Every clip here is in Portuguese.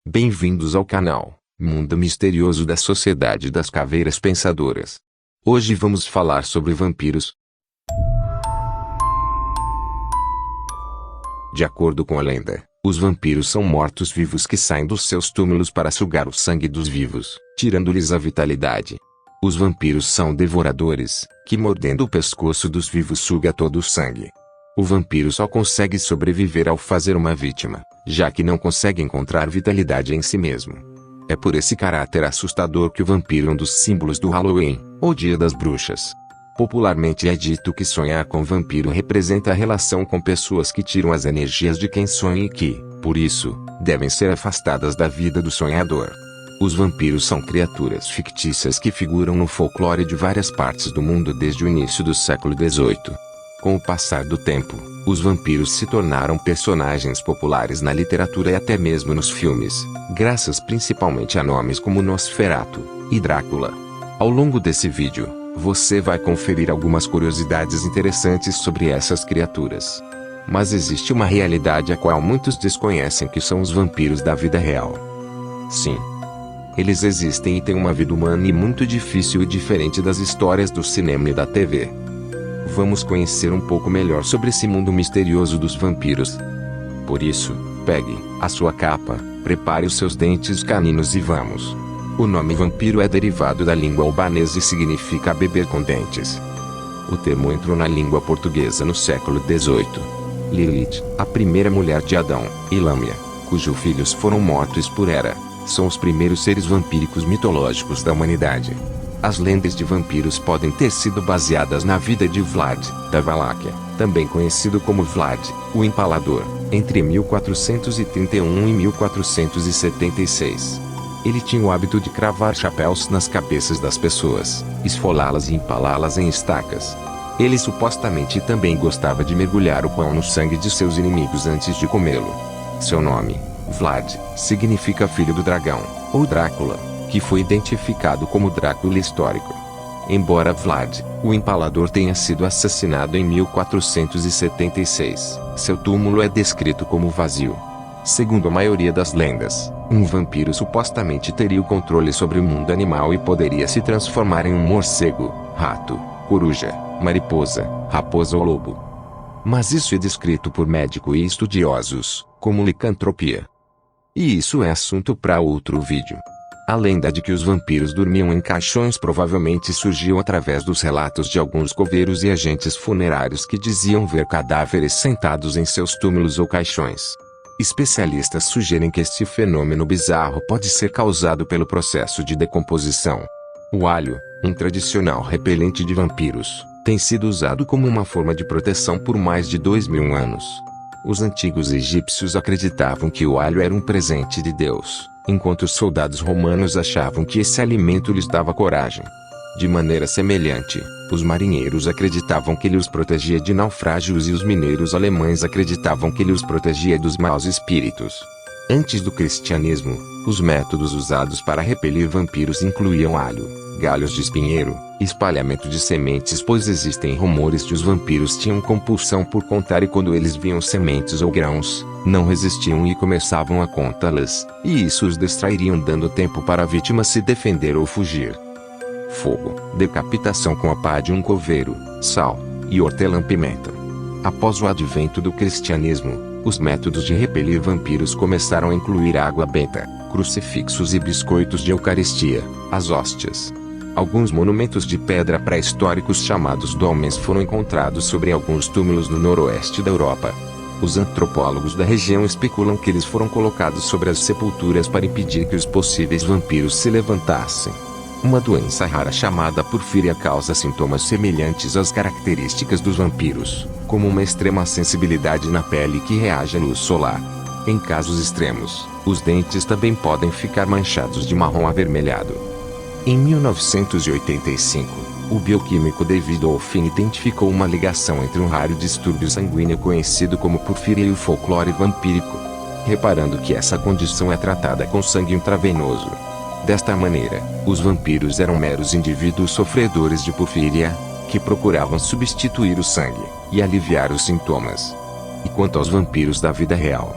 Bem-vindos ao canal Mundo Misterioso da Sociedade das Caveiras Pensadoras. Hoje vamos falar sobre vampiros. De acordo com a lenda, os vampiros são mortos-vivos que saem dos seus túmulos para sugar o sangue dos vivos, tirando-lhes a vitalidade. Os vampiros são devoradores, que mordendo o pescoço dos vivos suga todo o sangue. O vampiro só consegue sobreviver ao fazer uma vítima, já que não consegue encontrar vitalidade em si mesmo. É por esse caráter assustador que o vampiro é um dos símbolos do Halloween, ou Dia das Bruxas. Popularmente é dito que sonhar com vampiro representa a relação com pessoas que tiram as energias de quem sonha e que, por isso, devem ser afastadas da vida do sonhador. Os vampiros são criaturas fictícias que figuram no folclore de várias partes do mundo desde o início do século XVIII. Com o passar do tempo, os vampiros se tornaram personagens populares na literatura e até mesmo nos filmes, graças principalmente a nomes como Nosferatu e Drácula. Ao longo desse vídeo, você vai conferir algumas curiosidades interessantes sobre essas criaturas. Mas existe uma realidade a qual muitos desconhecem, que são os vampiros da vida real. Sim, eles existem e têm uma vida humana e muito difícil e diferente das histórias do cinema e da TV. Vamos conhecer um pouco melhor sobre esse mundo misterioso dos vampiros. Por isso, pegue a sua capa, prepare os seus dentes caninos e vamos. O nome vampiro é derivado da língua albanesa e significa beber com dentes. O termo entrou na língua portuguesa no século XVIII. Lilith, a primeira mulher de Adão e Lâmia, cujos filhos foram mortos por Hera, são os primeiros seres vampíricos mitológicos da humanidade. As lendas de vampiros podem ter sido baseadas na vida de Vlad, da Valáquia, também conhecido como Vlad, o Empalador, entre 1431 e 1476. Ele tinha o hábito de cravar chapéus nas cabeças das pessoas, esfolá-las e empalá-las em estacas. Ele supostamente também gostava de mergulhar o pão no sangue de seus inimigos antes de comê-lo. Seu nome, Vlad, significa filho do dragão, ou Drácula, que foi identificado como Drácula histórico. Embora Vlad, o Empalador, tenha sido assassinado em 1476, seu túmulo é descrito como vazio. Segundo a maioria das lendas, um vampiro supostamente teria o controle sobre o mundo animal e poderia se transformar em um morcego, rato, coruja, mariposa, raposa ou lobo. Mas isso é descrito por médicos e estudiosos como licantropia. E isso é assunto para outro vídeo. A lenda de que os vampiros dormiam em caixões provavelmente surgiu através dos relatos de alguns coveiros e agentes funerários que diziam ver cadáveres sentados em seus túmulos ou caixões. Especialistas sugerem que este fenômeno bizarro pode ser causado pelo processo de decomposição. O alho, um tradicional repelente de vampiros, tem sido usado como uma forma de proteção por mais de 2000 anos. Os antigos egípcios acreditavam que o alho era um presente de Deus, enquanto os soldados romanos achavam que esse alimento lhes dava coragem. De maneira semelhante, os marinheiros acreditavam que ele os protegia de naufrágios e os mineiros alemães acreditavam que ele os protegia dos maus espíritos. Antes do cristianismo, os métodos usados para repelir vampiros incluíam alho, galhos de espinheiro, espalhamento de sementes, pois existem rumores que os vampiros tinham compulsão por contar e quando eles viam sementes ou grãos, não resistiam e começavam a contá-las, e isso os distrairiam dando tempo para a vítima se defender ou fugir. Fogo, decapitação com a pá de um coveiro, sal e hortelã-pimenta. Após o advento do cristianismo, os métodos de repelir vampiros começaram a incluir água benta, crucifixos e biscoitos de eucaristia, as hóstias. Alguns monumentos de pedra pré-históricos chamados dólmens foram encontrados sobre alguns túmulos no noroeste da Europa. Os antropólogos da região especulam que eles foram colocados sobre as sepulturas para impedir que os possíveis vampiros se levantassem. Uma doença rara chamada porfíria causa sintomas semelhantes às características dos vampiros, como uma extrema sensibilidade na pele que reage à luz solar. Em casos extremos, os dentes também podem ficar manchados de marrom avermelhado. Em 1985, o bioquímico David Olfin identificou uma ligação entre um raro distúrbio sanguíneo conhecido como porfíria e o folclore vampírico, reparando que essa condição é tratada com sangue intravenoso. Desta maneira, os vampiros eram meros indivíduos sofredores de porfíria, que procuravam substituir o sangue e aliviar os sintomas. E quanto aos vampiros da vida real,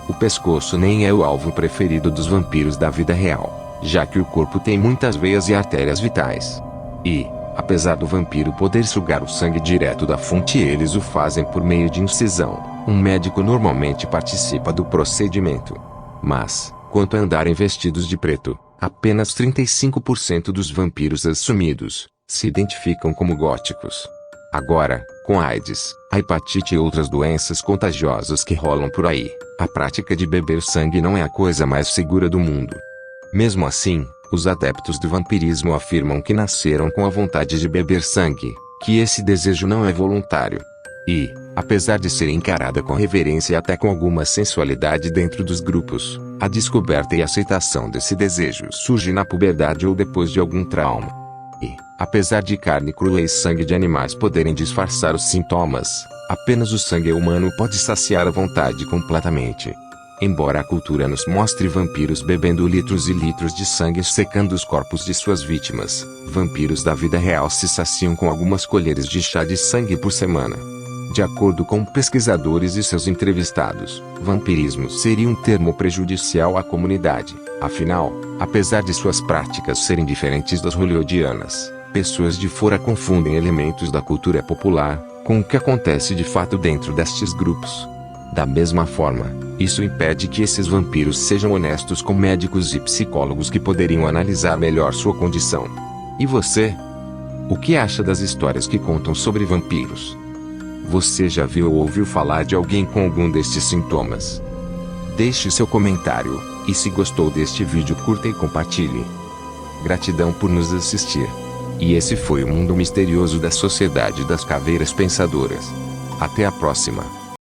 O pescoço nem é o alvo preferido dos vampiros da vida real, já que o corpo tem muitas veias e artérias vitais. E, apesar do vampiro poder sugar o sangue direto da fonte, eles o fazem por meio de incisão. Um médico normalmente participa do procedimento. Mas, quanto a andarem vestidos de preto, apenas 35% dos vampiros assumidos se identificam como góticos. Agora, com a AIDS, a hepatite e outras doenças contagiosas que rolam por aí, a prática de beber sangue não é a coisa mais segura do mundo. Mesmo assim, os adeptos do vampirismo afirmam que nasceram com a vontade de beber sangue, que esse desejo não é voluntário. E, apesar de ser encarada com reverência e até com alguma sensualidade dentro dos grupos, a descoberta e aceitação desse desejo surge na puberdade ou depois de algum trauma. E, apesar de carne crua e sangue de animais poderem disfarçar os sintomas, apenas o sangue humano pode saciar a vontade completamente. Embora a cultura nos mostre vampiros bebendo litros e litros de sangue secando os corpos de suas vítimas, vampiros da vida real se saciam com algumas colheres de chá de sangue por semana. De acordo com pesquisadores e seus entrevistados, vampirismo seria um termo prejudicial à comunidade. Afinal, apesar de suas práticas serem diferentes das hollywoodianas, pessoas de fora confundem elementos da cultura popular com o que acontece de fato dentro destes grupos. Da mesma forma, isso impede que esses vampiros sejam honestos com médicos e psicólogos que poderiam analisar melhor sua condição. E você? O que acha das histórias que contam sobre vampiros? Você já viu ou ouviu falar de alguém com algum destes sintomas? Deixe seu comentário, e se gostou deste vídeo curta e compartilhe. Gratidão por nos assistir. E esse foi o Mundo Misterioso da Sociedade das Caveiras Pensadoras. Até a próxima.